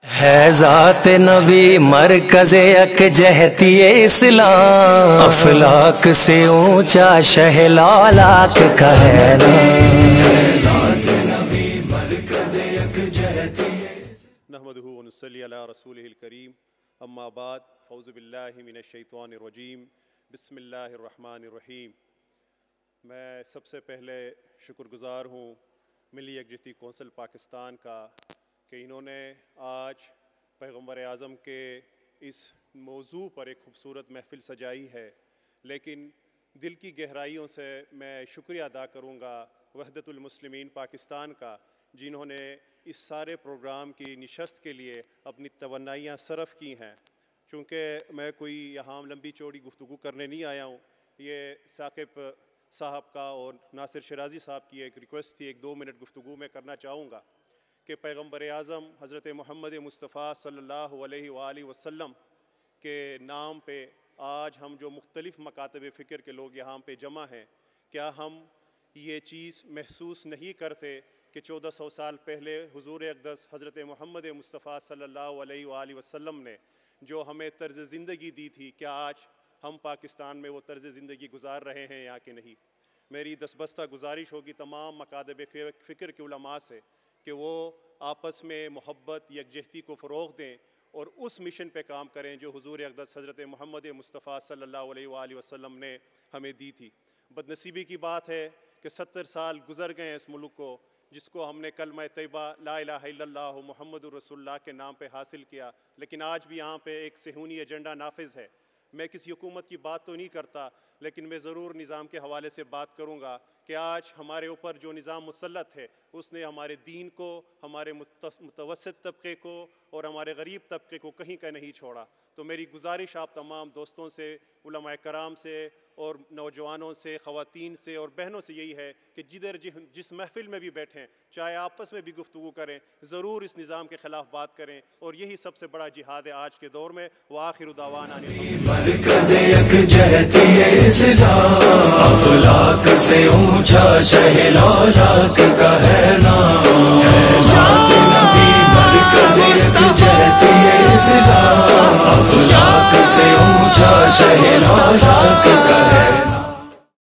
ہے ذات نبی مرکز یکجہتی اسلام، افلاک سے اونچا شہ لالاک کا ہے نحمدہ ونصلی علی رسولہ الکریم، اما بعد، اعوذ باللہ من الشیطان الرجیم، بسم اللہ الرحمن الرحیم۔ میں سب سے پہلے شکر گزار ہوں ملی یکجہتی کونسل پاکستان کا کہ انہوں نے آج پیغمبر اعظم کے اس موضوع پر ایک خوبصورت محفل سجائی ہے، لیکن دل کی گہرائیوں سے میں شکریہ ادا کروں گا وحدت المسلمین پاکستان کا، جنہوں نے اس سارے پروگرام کی نشست کے لیے اپنی توانائیاں صرف کی ہیں۔ چونکہ میں کوئی یہاں لمبی چوڑی گفتگو کرنے نہیں آیا ہوں، یہ ثاقب صاحب کا اور ناصر شرازی صاحب کی ایک ریکویسٹ تھی، ایک 2 منٹ گفتگو میں کرنا چاہوں گا کہ پیغمبر اعظم حضرت محمد مصطفیٰ صلی اللہ علیہ وآلہ وسلم کے نام پہ آج ہم جو مختلف مکاتب فکر کے لوگ یہاں پہ جمع ہیں، کیا ہم یہ چیز محسوس نہیں کرتے کہ 1400 سال پہلے حضور اقدس حضرت محمد مصطفیٰ صلی اللہ علیہ وآلہ وسلم نے جو ہمیں طرز زندگی دی تھی، کیا آج ہم پاکستان میں وہ طرز زندگی گزار رہے ہیں یا کہ نہیں؟ میری دستبستہ گزارش ہوگی تمام مکاتب فکر کے علماء سے کہ وہ آپس میں محبت یکجہتی کو فروغ دیں اور اس مشن پہ کام کریں جو حضور اقدس حضرت محمد مصطفیٰ صلی اللہ علیہ وآلہ وسلم نے ہمیں دی تھی۔ بدنصیبی کی بات ہے کہ 70 سال گزر گئے ہیں اس ملک کو، جس کو ہم نے کلمہ طیبہ لا الہ الا اللہ محمد رسول اللہ کے نام پہ حاصل کیا، لیکن آج بھی یہاں پہ ایک صہیونی ایجنڈا نافذ ہے۔ میں کسی حکومت کی بات تو نہیں کرتا، لیکن میں ضرور نظام کے حوالے سے بات کروں گا کہ آج ہمارے اوپر جو نظام مسلط ہے، اس نے ہمارے دین کو، ہمارے متوسط طبقے کو اور ہمارے غریب طبقے کو کہیں کا نہیں چھوڑا۔ تو میری گزارش آپ تمام دوستوں سے، علماء کرام سے اور نوجوانوں سے، خواتین سے اور بہنوں سے یہی ہے کہ جس محفل میں بھی بیٹھیں، چاہے آپس میں بھی گفتگو کریں، ضرور اس نظام کے خلاف بات کریں، اور یہی سب سے بڑا جہاد ہے آج کے دور میں۔ وآخر دعوانا مرکز یکجہتی اسلام، افلاک سے اونچا شہ لالاک کا ہے نام، ہے ذات نبی مرکز یکجہتی اسلام، افلاک سے اونچا شہ لالاک کا